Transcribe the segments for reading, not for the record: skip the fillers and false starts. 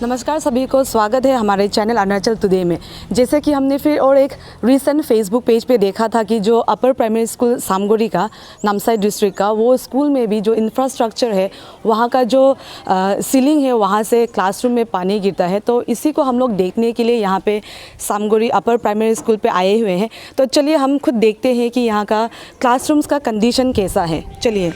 नमस्कार सभी को, स्वागत है हमारे चैनल अरुणाचल टुडे में। जैसे कि हमने फिर और एक रीसेंट फेसबुक पेज पे देखा था कि जो अपर प्राइमरी स्कूल सामगोरी का, नामसाई डिस्ट्रिक्ट का, वो स्कूल में भी जो इंफ्रास्ट्रक्चर है, वहाँ का जो सीलिंग है, वहाँ से क्लासरूम में पानी गिरता है। तो इसी को हम लोग देखने के लिए यहाँ पे सामगोरी अपर प्राइमरी स्कूल पे आए हुए हैं। तो चलिए हम खुद देखते हैं कि यहाँ का क्लासरूम्स का कंडीशन कैसा है। चलिए।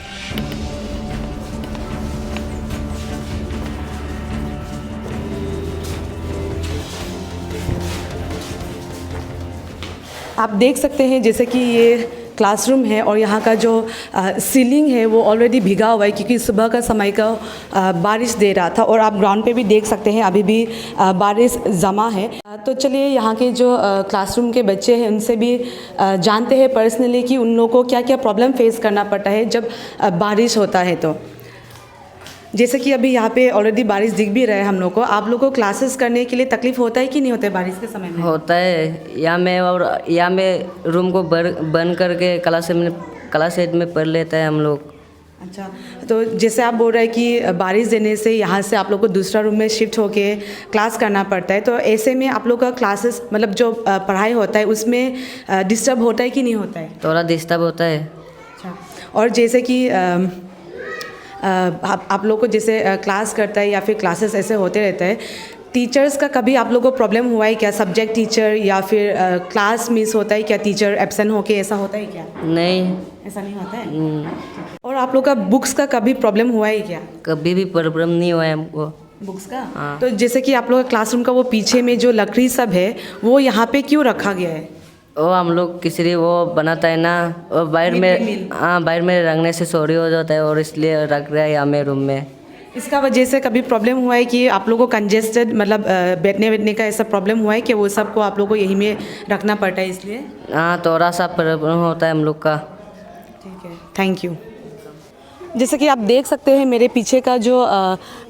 आप देख सकते हैं जैसे कि ये क्लासरूम है और यहाँ का जो सीलिंग है वो ऑलरेडी भीगा हुआ है, क्योंकि सुबह का समय का बारिश दे रहा था। और आप ग्राउंड पे भी देख सकते हैं अभी भी बारिश जमा है। तो चलिए यहाँ के जो क्लासरूम के बच्चे हैं उनसे भी जानते हैं पर्सनली कि उन लोगों को क्या क्या प्रॉब्लम फेस करना पड़ता है जब बारिश होता है। तो जैसे कि अभी यहाँ पे ऑलरेडी बारिश दिख भी रहा है हम लोग को। आप लोग को क्लासेस करने के लिए तकलीफ होता है कि नहीं होता है बारिश के समय में? होता है। यहाँ में रूम को बंद करके क्लास 8 में पढ़ लेता है हम लोग। अच्छा, तो जैसे आप बोल रहे हैं कि बारिश देने से यहाँ से आप लोग को दूसरा रूम में शिफ्ट होके क्लास करना पड़ता है, तो ऐसे में आप लोग का क्लासेस मतलब जो पढ़ाई होता है उसमें डिस्टर्ब होता है कि नहीं होता है? थोड़ा डिस्टर्ब होता है। अच्छा, और जैसे कि आप लोग को जैसे क्लास करता है या फिर क्लासेस ऐसे होते रहता है, टीचर्स का कभी आप लोग को प्रॉब्लम हुआ है क्या? सब्जेक्ट टीचर या फिर क्लास मिस होता है क्या? टीचर एब्सेंट होके ऐसा होता है क्या? नहीं, ऐसा नहीं होता है। और आप लोग का बुक्स का कभी प्रॉब्लम हुआ है क्या? कभी भी प्रॉब्लम नहीं हुआ है हमको बुक्स का। हाँ। तो जैसे कि आप लोग का क्लासरूम का वो पीछे में जो लकड़ी सब है वो यहाँ पे क्यों रखा गया है? वो हम लोग किसी वो बनाता है ना, और बाहर में रखने से चोरी हो जाता है और इसलिए रख रहा है यहाँ में रूम में। इसका वजह से कभी प्रॉब्लम हुआ है कि आप लोगों को कंजेस्टेड मतलब बैठने का ऐसा प्रॉब्लम हुआ है कि वो सब को आप लोगों को यहीं में रखना पड़ता है इसलिए? हाँ, थोड़ा सा प्रॉब्लम होता है हम लोग का। ठीक है, थैंक यू। जैसे कि आप देख सकते हैं मेरे पीछे का जो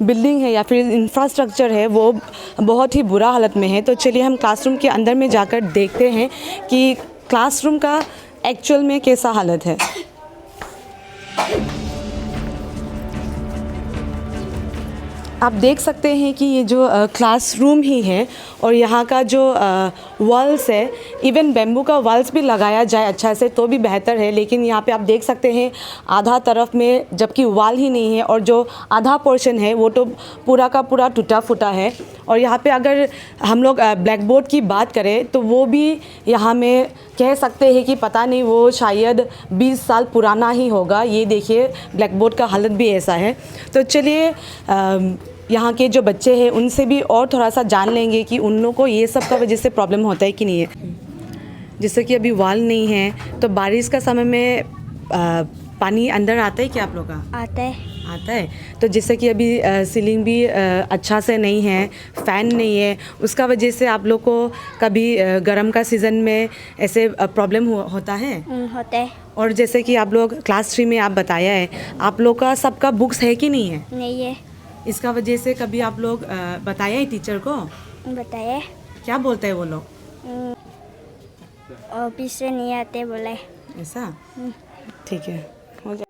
बिल्डिंग है या फिर इंफ्रास्ट्रक्चर है वो बहुत ही बुरा हालत में है। तो चलिए हम क्लासरूम के अंदर में जाकर देखते हैं कि क्लासरूम का एक्चुअल में कैसा हालत है। आप देख सकते हैं कि ये जो क्लासरूम ही है और यहाँ का जो वॉल्स है, इवन बेम्बू का वॉल्स भी लगाया जाए अच्छा से तो भी बेहतर है। लेकिन यहाँ पे आप देख सकते हैं आधा तरफ में जबकि वॉल ही नहीं है और जो आधा पोर्शन है वो तो पूरा का पूरा टूटा फूटा है। और यहाँ पे अगर हम लोग ब्लैक बोर्ड की बात करें तो वो भी यहाँ में कह सकते हैं कि पता नहीं, वो शायद 20 साल पुराना ही होगा। ये देखिए ब्लैक बोर्ड का हालत भी ऐसा है। तो चलिए यहाँ के जो बच्चे हैं उनसे भी और थोड़ा सा जान लेंगे कि उन लोगों को ये सब का वजह से प्रॉब्लम होता है कि नहीं है। जैसे कि अभी वॉल नहीं है तो बारिश का समय में पानी अंदर आता है क्या आप लोग का? आता है। तो जैसे कि अभी सीलिंग भी अच्छा से नहीं है, फ़ैन नहीं है, उसका वजह से आप लोग को कभी गर्म का सीज़न में ऐसे प्रॉब्लम होता है? होता है। और जैसे कि आप लोग क्लास 3 में आप बताया है, आप लोग का सबका बुक्स है कि नहीं है? नहीं है। इसका वजह से कभी आप लोग बताया है टीचर को? बताया। क्या बोलते हैं वो लोग? ऑफिस से नहीं आते बोले। ऐसा? ठीक है, हो जाए।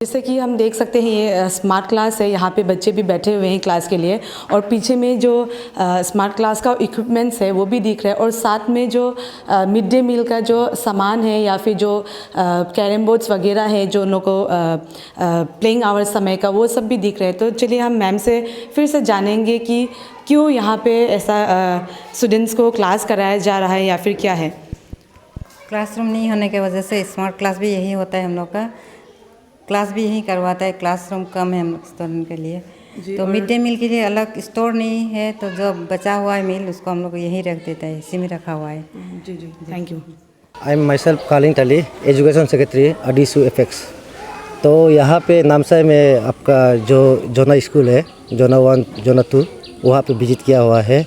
जैसे कि हम देख सकते हैं ये स्मार्ट क्लास है, यहाँ पे बच्चे भी बैठे हुए हैं क्लास के लिए और पीछे में जो स्मार्ट क्लास का इक्विपमेंट्स है वो भी दिख रहा है और साथ में जो मिड डे मील का जो सामान है या फिर जो कैरम बोर्ड्स वगैरह है जो उन लोग को प्लेइंग आवर्स समय का वो सब भी दिख रहे हैं। तो चलिए हम मैम से फिर से जानेंगे कि क्यों यहाँ पे ऐसा स्टूडेंट्स को क्लास कराया जा रहा है या फिर क्या है। क्लासरूम नहीं होने की वजह से स्मार्ट क्लास भी यही होता है, हम लोग का क्लास भी यही करवाता है। क्लासरूम कम है हम स्टूडेंट के लिए। तो मिड डे मील के लिए अलग स्टोर नहीं है, तो जो बचा हुआ है मील उसको हम लोग यहीं रख देते हैं, इसी में रखा हुआ है। जी जी, thank you. I am myself Kaling Tali, education secretary अडीसू एफेक्स। तो यहाँ पे नामसाई में आपका जो जोना स्कूल है, जोना 1 जोना 2, वहाँ पे विजिट किया हुआ है।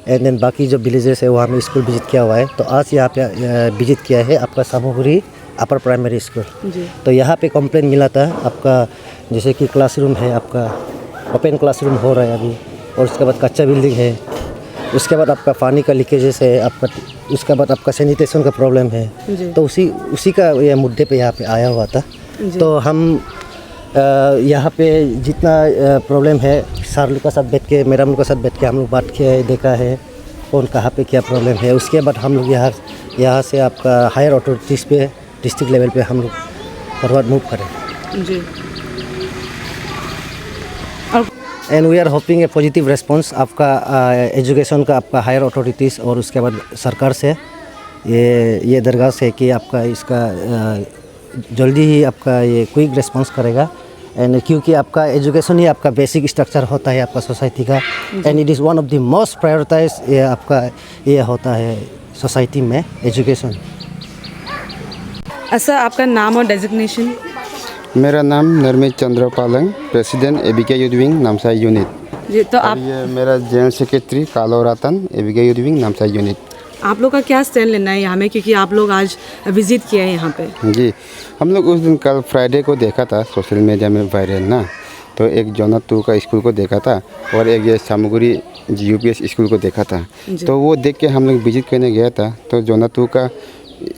एंड देन बाकी जो विलेजेस है वहाँ में स्कूल विजिट किया हुआ है। तो आज यहाँ पे विजिट किया है आपका सामुगुरी अपर प्राइमरी स्कूल। तो यहाँ पे कंप्लेन मिला था आपका, जैसे कि क्लासरूम है आपका ओपन क्लासरूम हो रहा है अभी, और उसके बाद कच्चा बिल्डिंग है, उसके बाद आपका पानी का लीकेजेस है आपका, उसके बाद आपका सैनिटेशन का प्रॉब्लम है। तो उसी का ये मुद्दे पे यहाँ पे आया हुआ था। तो हम यहाँ पे जितना प्रॉब्लम है सर लोग का साथ बैठ के, मैडम लोग का साथ बैठ के हम लोग बात किया है, देखा है कौन कहाँ पे क्या प्रॉब्लम है। उसके बाद हम लोग यहाँ से आपका हायर अथॉरिटीज़ पे डिस्ट्रिक्ट लेवल पे हम लोग फॉरवर्ड मूव करें जी। And we are hoping a positive response आपका एजुकेशन का, आपका हायर अथॉरिटीज़ और उसके बाद सरकार से ये दरख्वास्त है कि आपका इसका जल्दी ही आपका ये क्विक रेस्पॉन्स करेगा। एंड क्योंकि आपका एजुकेशन ही आपका बेसिक स्ट्रक्चर होता है आपका सोसाइटी का, and it is one of the most prioritize ये आपका ये होता है सोसाइटी में एजुकेशन। सर आपका नाम और डेजिग्नेशन? मेरा नाम Narmit Chandra Palang, president ABK youth wing Namsai unit. जी, तो और आप ये मेरा general secretary Kalo Ratan, ABK youth wing Namsai unit. आप लोग का क्या स्टैंड लेना है यहाँ में, क्योंकि आप लोग आज विजिट किए हैं यहाँ पे? जी, हम लोग उस दिन कल फ्राइडे को देखा था सोशल मीडिया में वायरल ना, तो एक जोना 2 का स्कूल को देखा था और एक ये सामुगुरी यूपीएस स्कूल को देखा था। तो वो देख के हम लोग विजिट करने गया था। तो जोना 2 का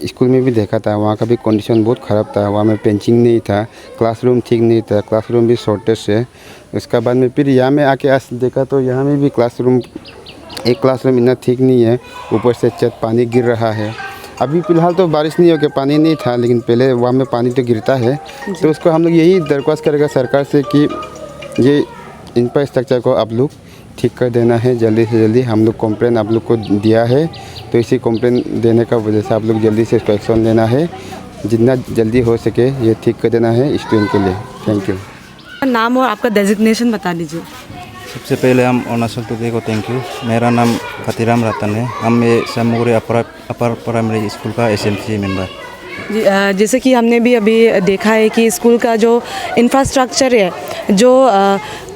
स्कूल में भी देखा था, वहाँ का भी कंडीशन बहुत ख़राब था। वहाँ में पेंचिंग नहीं था, क्लासरूम ठीक नहीं था, क्लासरूम भी शॉर्टेज है। उसके बाद में फिर यहाँ में आके आज देखा तो यहाँ में भी एक क्लासरूम इतना ठीक नहीं है, ऊपर से छत पानी गिर रहा है। अभी फ़िलहाल तो बारिश नहीं हो के पानी नहीं था, लेकिन पहले वहाँ में पानी तो गिरता है। तो उसको हम लोग यही दरख्वास्त करेगा सरकार से कि ये इंफ्रास्ट्रक्चर को आप लोग ठीक कर देना है जल्दी से जल्दी। हम लोग कंप्लेन आप लोग को दिया है, तो इसी कंप्लेन देने का वजह से आप लोग जल्दी से इसको एक्शन लेना है, जितना जल्दी हो सके ये ठीक कर देना है स्टूडेंट के लिए। Thank you. नाम और आपका डेजिग्नेशन बता दीजिए। सबसे पहले हम अरुणाचल प्रदेश को थैंक यू। मेरा नाम खतीराम रतन है। हम ये सामुगुरी अपर प्राइमरी स्कूल का एसएमसी मेंबर। जी, जैसे कि हमने भी अभी देखा है कि स्कूल का जो इंफ्रास्ट्रक्चर है, जो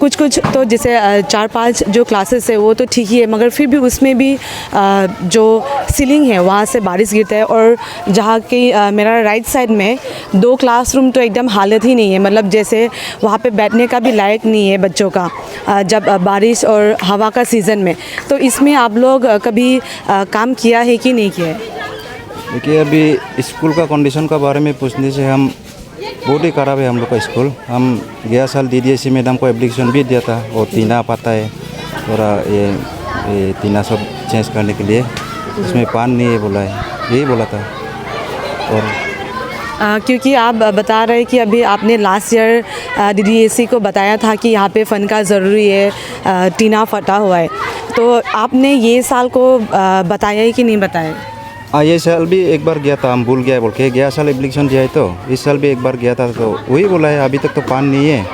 कुछ तो जैसे 4-5 जो क्लासेस है वो तो ठीक ही है, मगर फिर भी उसमें भी जो सीलिंग है वहाँ से बारिश गिरता है। और जहाँ की मेरा राइट साइड में 2 क्लासरूम तो एकदम हालत ही नहीं है, मतलब जैसे वहाँ पे बैठने का भी लायक नहीं है बच्चों का, जब बारिश और हवा का सीज़न में। तो इसमें आप लोग कभी काम किया है कि नहीं किया है? देखिए, अभी स्कूल का कंडीशन का बारे में पूछने से हम बहुत ही ख़राब है हम लोग का स्कूल। हम गया साल DDSC मैडम को एप्लीकेशन भी दिया था, और टीना पाता है थोड़ा ये टीना सब चेंज करने के लिए, उसमें पान नहीं है बोला है, यही बोला था। और क्योंकि आप बता रहे हैं कि अभी आपने लास्ट ईयर DDSC को बताया था कि यहाँ पे फ़ंड का ज़रूरी है, टीना फटा हुआ है, तो आपने ये साल को बताया है कि नहीं बताया? ये साल भी एक बार गया था, हम भूल गया बोल के, गया साल एप्लीकेशन दिया है, तो इस साल भी एक बार गया था, तो वही बोला है अभी तक तो पान नहीं है।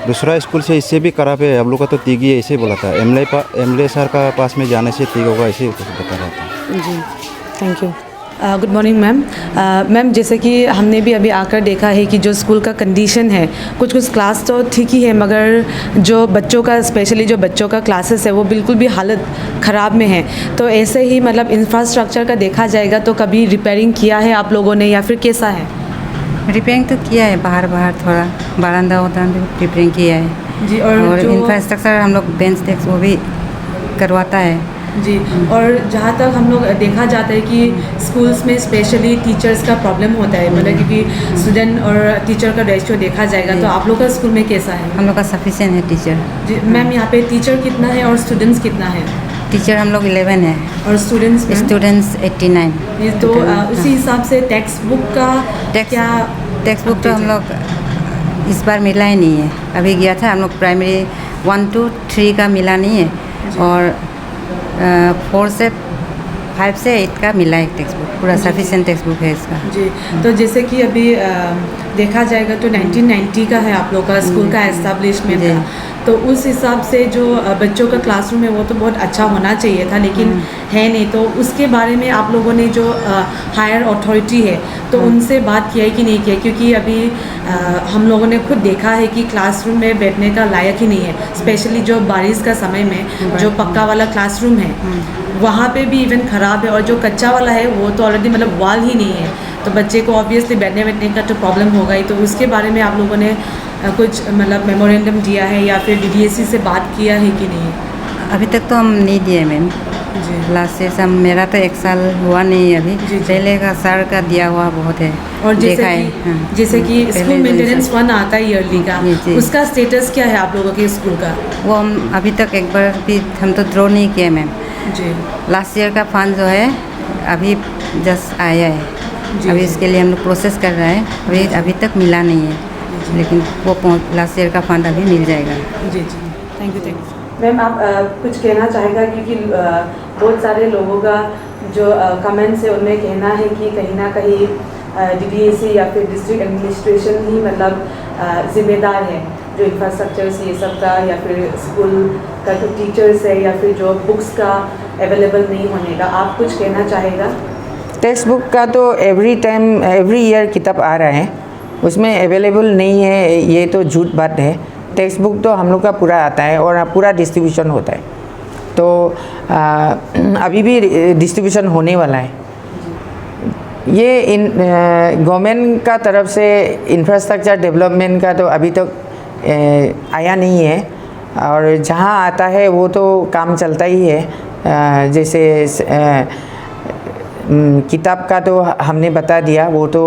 दूसरा स्कूल से इससे भी खराब है, हम लोग का तो तीगी है, ऐसे बोला था। एमएलए सर का पास में जाने से ठीक होगा, ऐसे बता रहा था। जी, thank you. Good morning ma'am. Ma'am, जैसे कि हमने भी अभी आकर देखा है कि जो स्कूल का कंडीशन है, कुछ क्लास तो ठीक ही है, मगर जो बच्चों का, स्पेशली जो बच्चों का क्लासेस है वो बिल्कुल भी हालत ख़राब में है। तो ऐसे ही मतलब इंफ्रास्ट्रक्चर का देखा जाएगा तो कभी रिपेयरिंग किया है आप लोगों ने, या फिर कैसा है? रिपेयरिंग तो किया है, बाहर थोड़ा बारांदा होता है रिपेयरिंग किया है जी। और इंफ्रास्ट्रक्चर हम लोग बेंच डेस्क वो भी करवाता है जी। और जहाँ तक हम लोग देखा जाता है कि स्कूल्स में स्पेशली टीचर्स का प्रॉब्लम होता है, मतलब क्योंकि स्टूडेंट और टीचर का रेशियो देखा जाएगा, तो आप लोग का स्कूल में कैसा है? हम लोग का सफिशिएंट है टीचर। जी मैम, यहाँ पे टीचर कितना है और स्टूडेंट्स कितना है? टीचर हम लोग 11 है और स्टूडेंट्स? स्टूडेंट्स 89। ये तो उसी हिसाब से टेक्स्ट बुक का क्या? टेक्स्ट बुक तो हम लोग इस बार मिला ही नहीं है। अभी गया था हम लोग प्राइमरी 1 to 3 का मिला नहीं है, और 4 से 5 से 8 का मिला है टेक्स्ट बुक, पूरा सफिशिएंट टेक्स्ट बुक है इसका। जी। तो जैसे कि अभी देखा जाएगा तो 1990 का है आप लोग का स्कूल का एस्टेब्लिशमेंट जी। का, तो उस हिसाब से जो बच्चों का क्लासरूम है वो तो बहुत अच्छा होना चाहिए था, लेकिन है नहीं। तो उसके बारे में आप लोगों ने जो हायर अथॉरिटी है तो उनसे बात किया है कि नहीं किया? क्योंकि अभी हम लोगों ने खुद देखा है कि क्लासरूम में बैठने का लायक ही नहीं है, स्पेशली जो बारिश का समय में जो पक्का वाला क्लासरूम है वहाँ पे भी इवन ख़राब है, और जो कच्चा वाला है वो तो ऑलरेडी मतलब वॉल ही नहीं है, तो बच्चे को ऑब्वियसली बैठने का तो प्रॉब्लम होगा ही। तो उसके बारे में आप लोगों ने कुछ मतलब मेमोरेंडम दिया है या फिर DDSE से बात किया है कि नहीं? अभी तक तो हम नहीं दिए मैम। जी। लास्ट से सब मेरा तो 1 साल हुआ नहीं है अभी। जी। पहले का सर का दिया हुआ बहुत है और देखा है। हाँ। जैसे कि पहले स्कूल जो मेंटेनेंस सब- फंड आता है ईयरली का, जी। उसका स्टेटस क्या है आप लोगों के स्कूल का? वो हम अभी तक एक बार भी हम तो ड्रॉ नहीं किए मैम। जी लास्ट ईयर का फंड जो है अभी जस्ट आया है, जी, अभी जी। इसके लिए हम लोग प्रोसेस कर रहे हैं। अभी तक मिला नहीं है, लेकिन वो लास्ट ईयर का फंड अभी मिल जाएगा। जी जी, थैंक यू। मैम आप कुछ कहना चाहेगा, क्योंकि बहुत सारे लोगों का जो कमेंट्स है उनमें कहना है कि कहीं ना कहीं DDSE या फिर डिस्ट्रिक्ट एडमिनिस्ट्रेशन ही मतलब जिम्मेदार है जो इंफ्रास्ट्रक्चर से ये सब का, या फिर स्कूल का जो टीचर्स है, या फिर जो बुक्स का अवेलेबल नहीं होने का। आप कुछ कहना चाहेगा? टेक्स्ट बुक का तो एवरी ईयर किताब आ रहा है, उसमें अवेलेबल नहीं है ये तो झूठ बात है। टेक्स्ट बुक तो हम लोग का पूरा आता है और पूरा डिस्ट्रीब्यूशन होता है, तो अभी भी डिस्ट्रीब्यूशन होने वाला है। ये गवर्नमेंट का तरफ से इंफ्रास्ट्रक्चर डेवलपमेंट का तो अभी तक आया नहीं है, और जहाँ आता है वो तो काम चलता ही है। जैसे किताब का तो हमने बता दिया, वो तो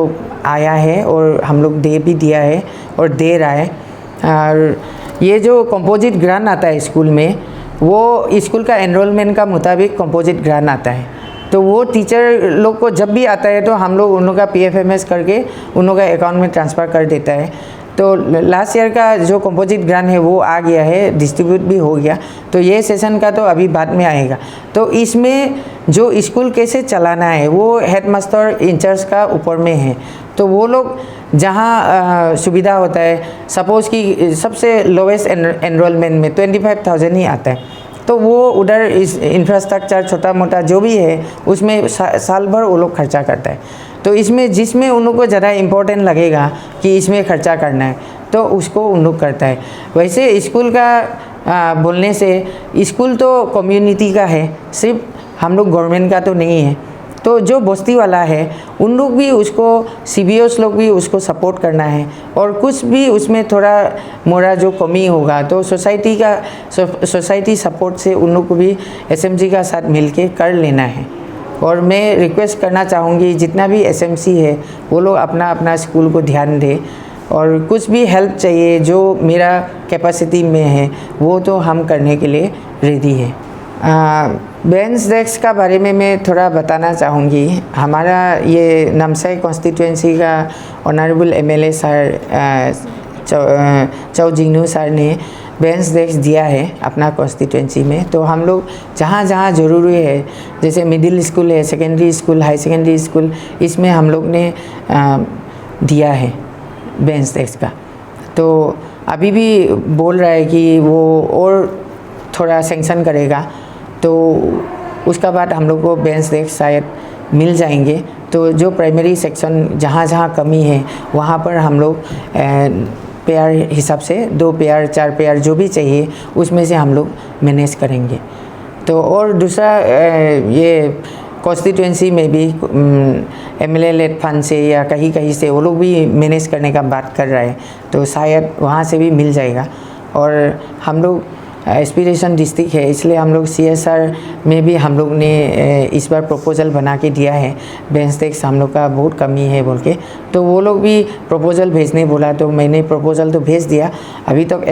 आया है और हम लोग दे भी दिया है और दे रहा है। और ये जो कंपोजिट ग्रांट आता है स्कूल में, वो स्कूल का एनरोलमेंट का मुताबिक कंपोजिट ग्रांट आता है, तो वो टीचर लोग को जब भी आता है तो हम लोग उन लोग का PFMS करके उन लोग का अकाउंट में ट्रांसफ़र कर देता है। तो लास्ट ईयर का जो कंपोजिट ग्रांट है वो आ गया है, डिस्ट्रीब्यूट भी हो गया, तो ये सेशन का तो अभी बाद में आएगा। तो इसमें जो स्कूल कैसे चलाना है वो हेडमास्टर इंचार्ज का ऊपर में है, तो वो लोग जहाँ सुविधा होता है, सपोज़ कि सबसे लोवेस्ट एनरोलमेंट में 25,000 ही आता है, तो वो उधर इस इंफ्रास्ट्रक्चर छोटा मोटा जो भी है उसमें साल भर वो लोग खर्चा करता है। तो इसमें जिसमें उन लोग को ज़्यादा इम्पोर्टेंट लगेगा कि इसमें खर्चा करना है तो उसको उन लोग करता है। वैसे स्कूल का बोलने से स्कूल तो कम्युनिटी का है, सिर्फ हम लोग गवर्नमेंट का तो नहीं है। तो जो बस्ती वाला है उन लोग भी उसको, CBOs लोग भी उसको सपोर्ट करना है, और कुछ भी उसमें थोड़ा मोड़ा जो कमी होगा तो सोसाइटी सपोर्ट से उन लोग को भी SMG का साथ मिलके कर लेना है। और मैं रिक्वेस्ट करना चाहूँगी जितना भी SMC है वो लोग अपना अपना स्कूल को ध्यान दें, और कुछ भी हेल्प चाहिए जो मेरा कैपेसिटी में है वो तो हम करने के लिए रेडी है। बेंच डेस्क का बारे में मैं थोड़ा बताना चाहूँगी। हमारा ये नामसाई कॉन्स्टिट्यूएंसी का ऑनरेबल MLA सर चौ जिंगनू सर ने बेंच डेस्क दिया है अपना कॉन्स्टिट्यूएंसी में। तो हम लोग जहाँ जहाँ ज़रूरी है, जैसे मिडिल स्कूल है, secondary school, high secondary school, इसमें हम लोग ने दिया है बेंच डेस्क का। तो अभी भी बोल रहा है कि वो और थोड़ा सेंक्शन करेगा, तो उसका बाद हम लोग को बेंच डेस्क शायद मिल जाएंगे। तो जो प्राइमरी सेक्शन जहाँ जहाँ कमी है वहाँ पर हम लोग पेयर हिसाब से 2 पेयर 4 पेयर जो भी चाहिए उसमें से हम लोग मैनेज करेंगे। तो और दूसरा ये कॉन्स्टिट्यूएंसी में भी MLA लेड फंड से या कहीं कहीं से वो लोग भी मैनेज करने का बात कर रहा है, तो शायद वहाँ से भी मिल जाएगा। और हम लोग एस्पिरेशन डिस्ट्रिक्ट है, इसलिए हम लोग CSR में भी हम लोग ने इस बार प्रपोज़ल बना के दिया है। बेंच डेस्क हम लोग का बहुत कमी है बोल के, तो वो लोग भी प्रपोज़ल भेजने बोला, तो मैंने प्रपोज़ल तो भेज दिया। अभी तक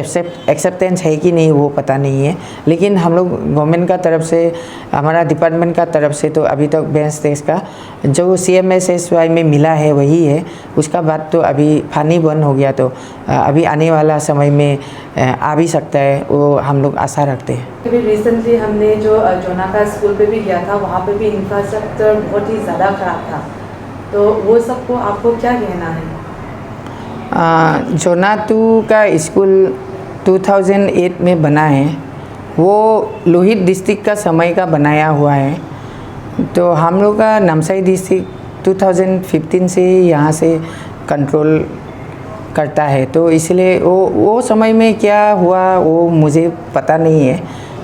एक्सेप्टेंस है कि नहीं वो पता नहीं है, लेकिन हम लोग गवर्नमेंट का तरफ से, हमारा डिपार्टमेंट का तरफ से तो अभी तक बेंच डेस्क का जो CMSSY में मिला है वही है। उसका बाद तो अभी फानी बंद हो गया, तो अभी आने वाला समय में आ भी सकता है, वो हम लोग आशा रखते हैं। अभी रिसेंटली हमने जो जोनाका स्कूल पे भी गया था, वहाँ पे भी इंफ्रास्ट्रक्चर बहुत ही ज़्यादा ख़राब था, तो वो सबको आपको क्या कहना है? जोनातू का स्कूल 2008 में बना है। वो लोहित डिस्ट्रिक्ट का समय का बनाया हुआ है। तो हम लोग का नामसाई डिस्ट्रिक्ट 2015 से यहाँ से कंट्रोल करता है। तो इसलिए वो समय में क्या हुआ वो मुझे पता नहीं है,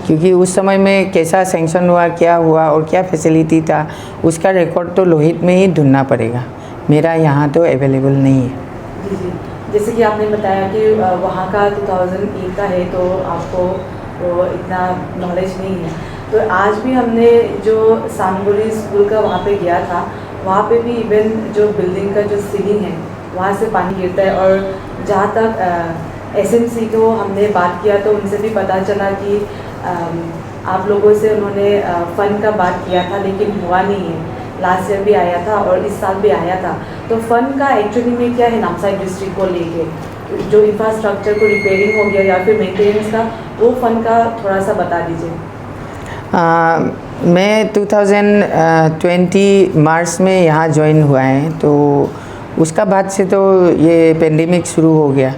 क्योंकि उस समय में कैसा सैंक्शन हुआ, क्या हुआ और क्या फैसिलिटी था, उसका रिकॉर्ड तो लोहित में ही ढूंढना पड़ेगा। मेरा यहाँ तो अवेलेबल नहीं है। जी जी, जैसे कि आपने बताया कि वहाँ का 2001 का है, तो आपको वो इतना नॉलेज नहीं है। तो आज भी हमने जो सामगुरी स्कूल का वहाँ पे गया था, वहाँ पे भी इवन जो बिल्डिंग का जो सीलिंग है वहाँ से पानी गिरता है। और जहाँ तक एसएमसी को हमने बात किया तो उनसे भी पता चला कि आप लोगों से उन्होंने फ़ंड का बात किया था, लेकिन हुआ नहीं है। लास्ट ईयर भी आया था और इस साल भी आया था। तो फ़ंड का एक्चुअली में क्या है नामसाई डिस्ट्रिक्ट को लेके, जो इंफ्रास्ट्रक्चर को रिपेयरिंग हो गया या फिर मेंटेनेंस का, वो फ़ंड का थोड़ा सा बता दीजिए। मैं 2020 मार्च में यहाँ ज्वाइन हुआ है। तो उसका बाद से तो ये पेंडेमिक शुरू हो गया,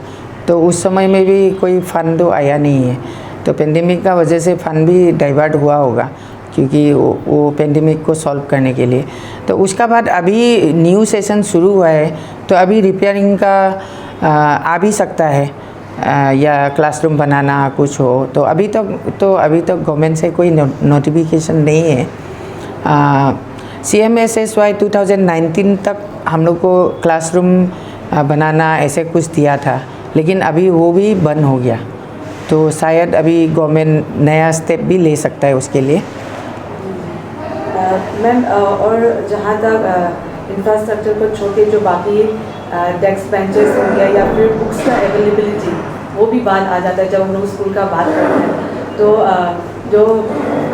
तो उस समय में भी कोई फ़ंड तो आया नहीं है। तो पेंडेमिक का वजह से फ़ंड भी डाइवर्ट हुआ होगा, क्योंकि वो पेंडेमिक को सॉल्व करने के लिए। तो उसका बाद अभी न्यू सेशन शुरू हुआ है, तो अभी रिपेयरिंग का आ भी सकता है, या क्लासरूम बनाना कुछ हो। तो अभी तक गवर्नमेंट से कोई नोटिफिकेशन नहीं है। CMSSY 2019 तक हम लोग को क्लासरूम बनाना ऐसे कुछ दिया था, लेकिन अभी वो भी बंद हो गया। तो शायद अभी गवर्नमेंट नया स्टेप भी ले सकता है उसके लिए। मैम, और जहाँ तक इंफ्रास्ट्रक्चर को छोड़ के जो बाकी डेस्क बेंचेस हो गया या फिर बुक्स का अवेलेबिलिटी, वो भी बात आ जाता है जब हम लोग स्कूल का बात करते हैं। तो जो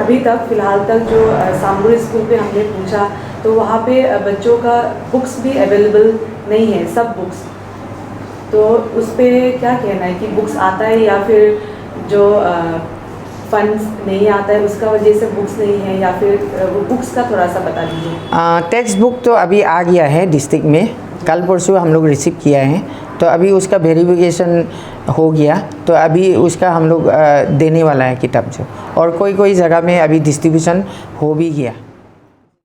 अभी तक फ़िलहाल तक जो सामगुरी स्कूल पे हमने पूछा, तो वहाँ पे बच्चों का बुक्स भी अवेलेबल नहीं है, सब बुक्स। तो उस पर क्या कहना है कि बुक्स आता है या फिर जो फंड्स नहीं आता है उसका वजह से बुक्स नहीं है, या फिर वो बुक्स का थोड़ा सा बता दीजिए। टेक्स्ट बुक तो अभी आ गया है डिस्ट्रिक्ट में, कल परसों हम लोग रिसीव किया है। तो अभी उसका वेरिफिकेशन हो गया, तो अभी उसका हम लोग देने वाला है किताब जो, और कोई जगह में अभी डिस्ट्रीब्यूशन हो भी गया।